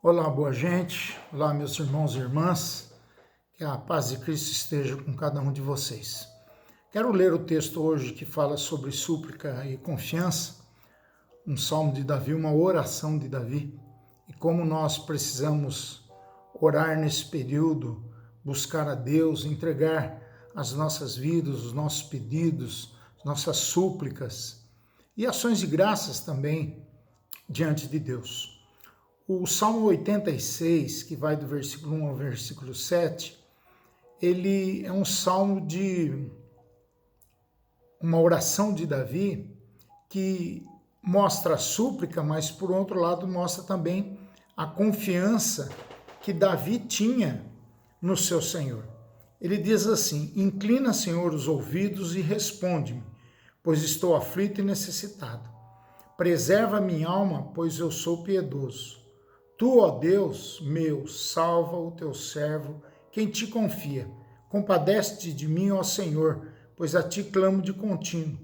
Olá, boa gente. Olá, meus irmãos e irmãs. Que a paz de Cristo esteja com cada um de vocês. Quero ler o texto hoje que fala sobre súplica e confiança, um salmo de Davi, uma oração de Davi, e como nós precisamos orar nesse período, buscar a Deus, entregar as nossas vidas, os nossos pedidos, nossas súplicas e ações de graças também diante de Deus. O Salmo 86, que vai do versículo 1 ao versículo 7, ele é um salmo de uma oração de Davi que mostra a súplica, mas por outro lado mostra também a confiança que Davi tinha no seu Senhor. Ele diz assim: inclina, Senhor, os ouvidos e responde-me, pois estou aflito e necessitado. Preserva minha alma, pois eu sou piedoso. Tu, ó Deus meu, salva o teu servo, quem te confia. Compadece-te de mim, ó Senhor, pois a ti clamo de contínuo.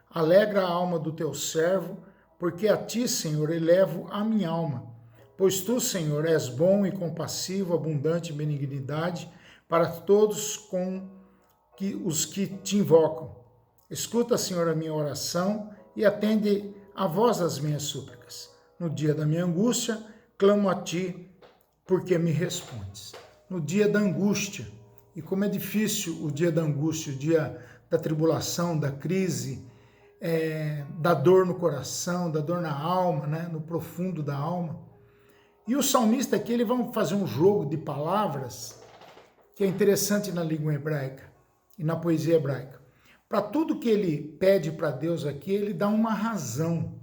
Alegra a alma do teu servo, porque a ti, Senhor, elevo a minha alma. Pois tu, Senhor, és bom e compassivo, abundante em benignidade para todos os que te invocam. Escuta, Senhor, a minha oração e atende a voz das minhas súplicas. No dia da minha angústia, clamo a ti, porque me respondes. No dia da angústia, e como é difícil o dia da angústia, o dia da tribulação, da crise, da dor no coração, da dor na alma, né, no profundo da alma. E o salmista aqui, ele vai fazer um jogo de palavras que é interessante na língua hebraica e na poesia hebraica. Para tudo que ele pede para Deus aqui, ele dá uma razão.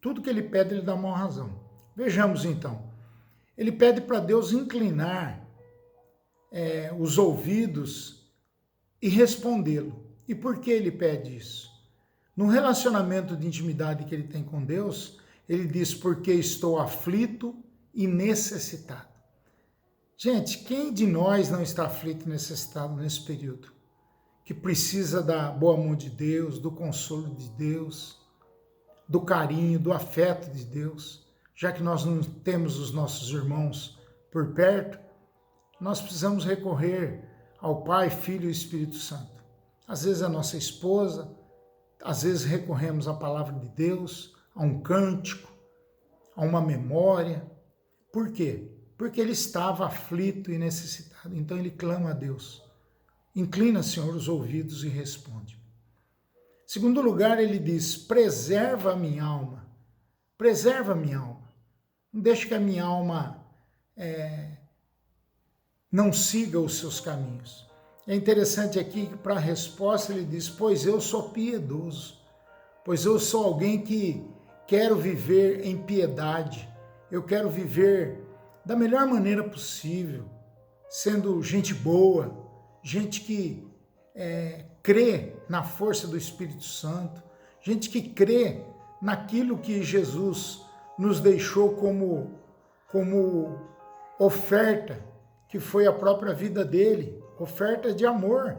Tudo que ele pede, ele dá uma razão. Vejamos então, ele pede para Deus inclinar os ouvidos e respondê-lo. E por que ele pede isso? No relacionamento de intimidade que ele tem com Deus, ele diz, porque estou aflito e necessitado. Gente, quem de nós não está aflito e necessitado nesse período? Que precisa da boa mão de Deus, do consolo de Deus, do carinho, do afeto de Deus. Já que nós não temos os nossos irmãos por perto, nós precisamos recorrer ao Pai, Filho e Espírito Santo. Às vezes a nossa esposa, às vezes recorremos à palavra de Deus, a um cântico, a uma memória. Por quê? Porque ele estava aflito e necessitado. Então ele clama a Deus. Inclina, Senhor, os ouvidos e responde. Em segundo lugar, ele diz, preserva a minha alma. Preserva a minha alma. Não deixe que a minha alma não siga os seus caminhos. É interessante aqui que para a resposta ele diz, pois eu sou piedoso, pois eu sou alguém que quero viver em piedade, eu quero viver da melhor maneira possível, sendo gente boa, gente que crê na força do Espírito Santo, gente que crê naquilo que Jesus nos deixou como oferta, que foi a própria vida dele, oferta de amor.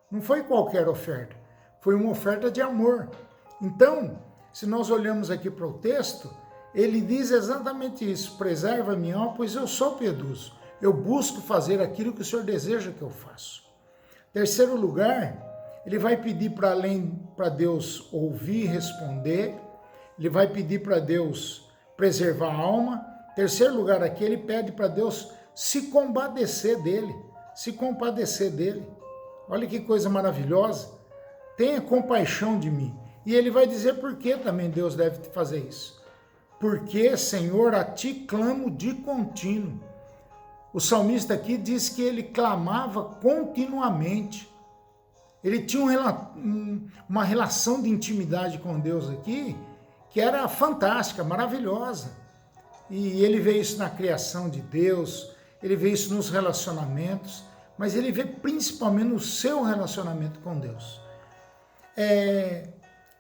Não foi qualquer oferta, foi uma oferta de amor. Então, se nós olhamos aqui para o texto, ele diz exatamente isso, preserva a minha alma, pois eu sou piedoso. Eu busco fazer aquilo que o Senhor deseja que eu faça. Terceiro lugar, ele vai pedir para Deus ouvir e responder, ele vai pedir para Deus preservar a alma. Terceiro lugar aqui, ele pede para Deus se compadecer dele, se compadecer dele. Olha que coisa maravilhosa. Tenha compaixão de mim. E ele vai dizer por que também Deus deve fazer isso. Porque, Senhor, a ti clamo de contínuo. O salmista aqui diz que ele clamava continuamente. Ele tinha uma relação de intimidade com Deus aqui que era fantástica, maravilhosa. E ele vê isso na criação de Deus, ele vê isso nos relacionamentos, mas ele vê principalmente no seu relacionamento com Deus.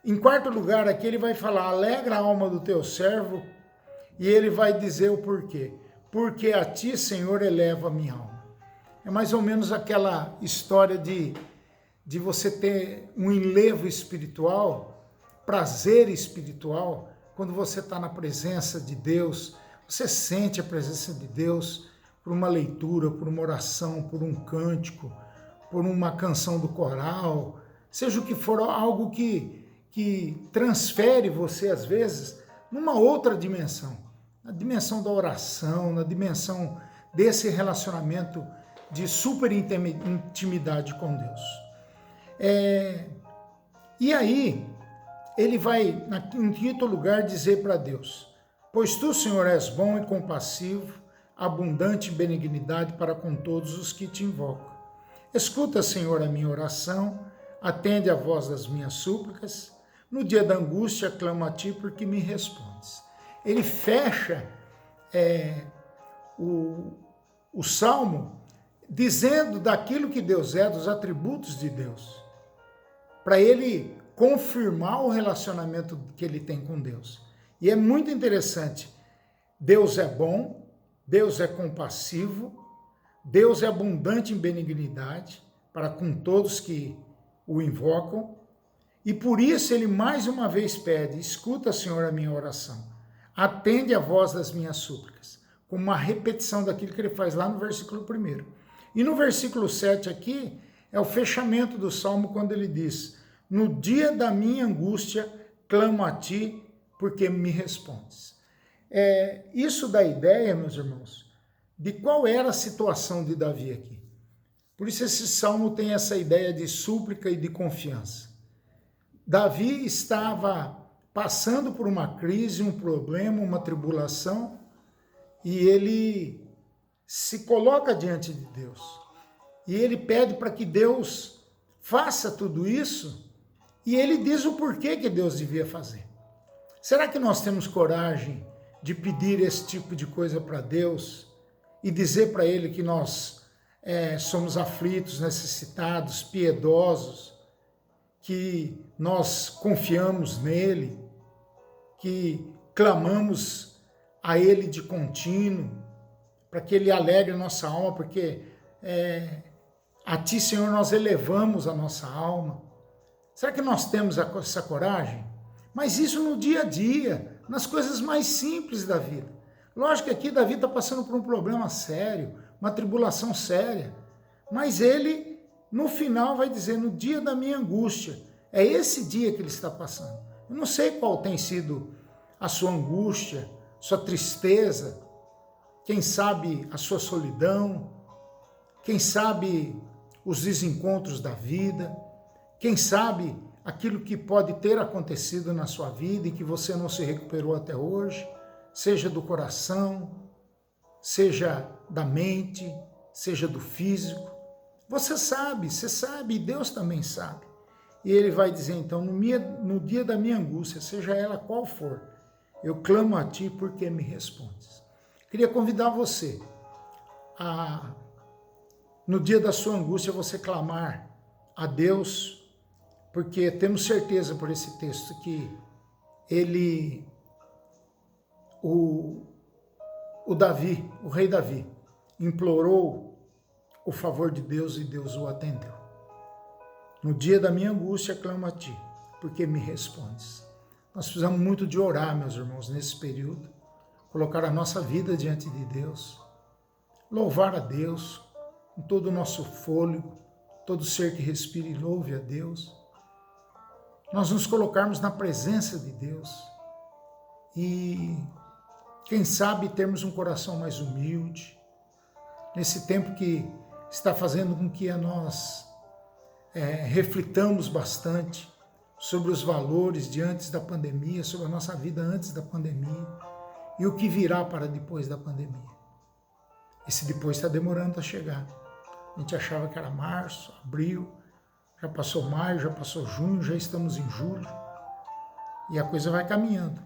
Em quarto lugar aqui ele vai falar, alegra a alma do teu servo, e ele vai dizer o porquê. Porque a ti, Senhor, eleva a minha alma. É mais ou menos aquela história de você ter um enlevo espiritual, prazer espiritual, quando você está na presença de Deus, Você sente a presença de Deus por uma leitura, por uma oração, por um cântico, por uma canção do coral, seja o que for, algo que transfere você, às vezes, numa outra dimensão, na dimensão da oração, na dimensão desse relacionamento de super intimidade com Deus. E aí, ele vai, em quinto lugar, dizer para Deus: pois tu, Senhor, és bom e compassivo, abundante em benignidade para com todos os que te invocam. Escuta, Senhor, a minha oração, atende a voz das minhas súplicas. No dia da angústia, clamo a ti porque me respondes. Ele fecha o salmo dizendo daquilo que Deus é, dos atributos de Deus, para ele confirmar o relacionamento que ele tem com Deus. E é muito interessante. Deus é bom, Deus é compassivo, Deus é abundante em benignidade para com todos que o invocam. E por isso ele mais uma vez pede: escuta, Senhor, a minha oração, atende a voz das minhas súplicas, como uma repetição daquilo que ele faz lá no versículo 1. E no versículo 7 aqui é o fechamento do salmo, quando ele diz: no dia da minha angústia clamo a ti porque me respondes. Isso dá ideia, meus irmãos, de qual era a situação de Davi aqui. Por isso esse salmo tem essa ideia de súplica e de confiança. Davi estava passando por uma crise, um problema, uma tribulação, e ele se coloca diante de Deus. E ele pede para que Deus faça tudo isso, e ele diz o porquê que Deus devia fazer. Será que nós temos coragem de pedir esse tipo de coisa para Deus e dizer para Ele que nós somos aflitos, necessitados, piedosos, que nós confiamos nele, que clamamos a Ele de contínuo, para que Ele alegre a nossa alma, porque a Ti, Senhor, nós elevamos a nossa alma. Será que nós temos essa coragem? Mas isso no dia a dia, nas coisas mais simples da vida. Lógico que aqui Davi está passando por um problema sério, uma tribulação séria, mas ele, no final, vai dizer: no dia da minha angústia. É esse dia que ele está passando. Eu não sei qual tem sido a sua angústia, sua tristeza, quem sabe a sua solidão, quem sabe os desencontros da vida, quem sabe aquilo que pode ter acontecido na sua vida e que você não se recuperou até hoje, seja do coração, seja da mente, seja do físico. Você sabe, e Deus também sabe. E ele vai dizer então: no dia da minha angústia, seja ela qual for, eu clamo a ti porque me respondes. Queria convidar você a, no dia da sua angústia, você clamar a Deus, porque temos certeza por esse texto que o Davi, o rei Davi, implorou o favor de Deus e Deus o atendeu. No dia da minha angústia, clamo a ti, porque me respondes. Nós precisamos muito de orar, meus irmãos, nesse período, colocar a nossa vida diante de Deus, louvar a Deus com todo o nosso fôlego, todo ser que respira e louve a Deus. Nós nos colocarmos na presença de Deus e, quem sabe, termos um coração mais humilde, nesse tempo que está fazendo com que nós reflitamos bastante sobre os valores de antes da pandemia, sobre a nossa vida antes da pandemia e o que virá para depois da pandemia. Esse depois está demorando a chegar. A gente achava que era março, abril, já passou maio, já passou junho, já estamos em julho e a coisa vai caminhando.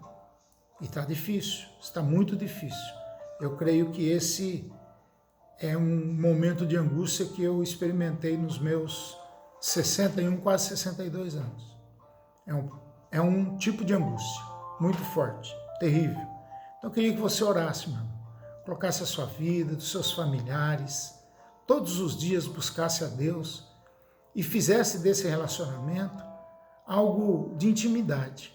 E está difícil, está muito difícil. Eu creio que esse é um momento de angústia que eu experimentei nos meus 61, quase 62 anos. É um tipo de angústia muito forte, terrível. Então eu queria que você orasse, meu irmão, colocasse a sua vida, dos seus familiares, todos os dias buscasse a Deus e fizesse desse relacionamento algo de intimidade.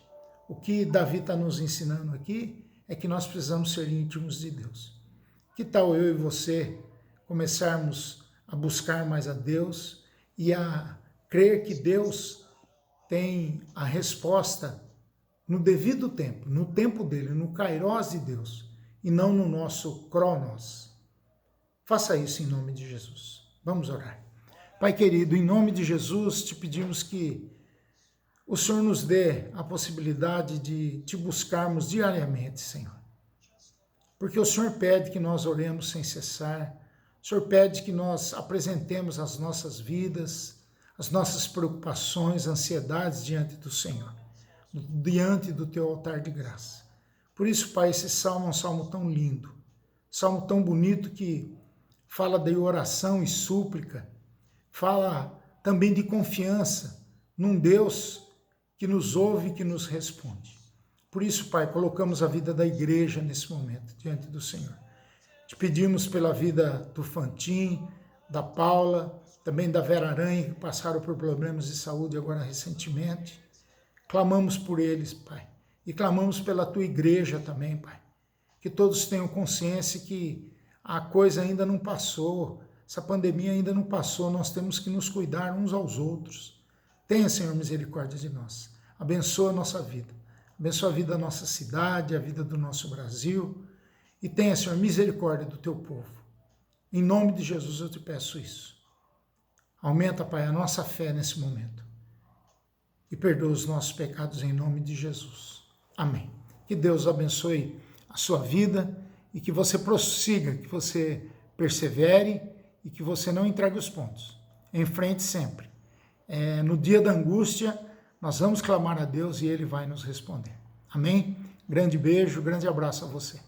O que Davi está nos ensinando aqui é que nós precisamos ser íntimos de Deus. Que tal eu e você começarmos a buscar mais a Deus e a crer que Deus tem a resposta no devido tempo, no tempo dele, no kairós de Deus, e não no nosso cronos. Faça isso em nome de Jesus. Vamos orar. Pai querido, em nome de Jesus, te pedimos que o Senhor nos dê a possibilidade de te buscarmos diariamente, Senhor. Porque o Senhor pede que nós oremos sem cessar, o Senhor pede que nós apresentemos as nossas vidas, as nossas preocupações, ansiedades diante do Senhor, diante do teu altar de graça. Por isso, Pai, esse salmo é um salmo tão lindo, salmo tão bonito que fala de oração e súplica, fala também de confiança num Deus que nos ouve e que nos responde. Por isso, Pai, colocamos a vida da igreja nesse momento diante do Senhor. Te pedimos pela vida do Fantim, da Paula, também da Vera Aranha, que passaram por problemas de saúde agora recentemente. Clamamos por eles, Pai, e clamamos pela tua igreja também, Pai. Que todos tenham consciência que a coisa ainda não passou, essa pandemia ainda não passou, nós temos que nos cuidar uns aos outros. Tenha, Senhor, misericórdia de nós. Abençoa a nossa vida. Abençoa a vida da nossa cidade, a vida do nosso Brasil. E tenha, Senhor, misericórdia do teu povo. Em nome de Jesus eu te peço isso. Aumenta, Pai, a nossa fé nesse momento. E perdoa os nossos pecados em nome de Jesus. Amém. Que Deus abençoe a sua vida e que você prossiga, que você persevere e que você não entregue os pontos. Enfrente sempre. No dia da angústia, nós vamos clamar a Deus e Ele vai nos responder. Amém? Grande beijo, grande abraço a você.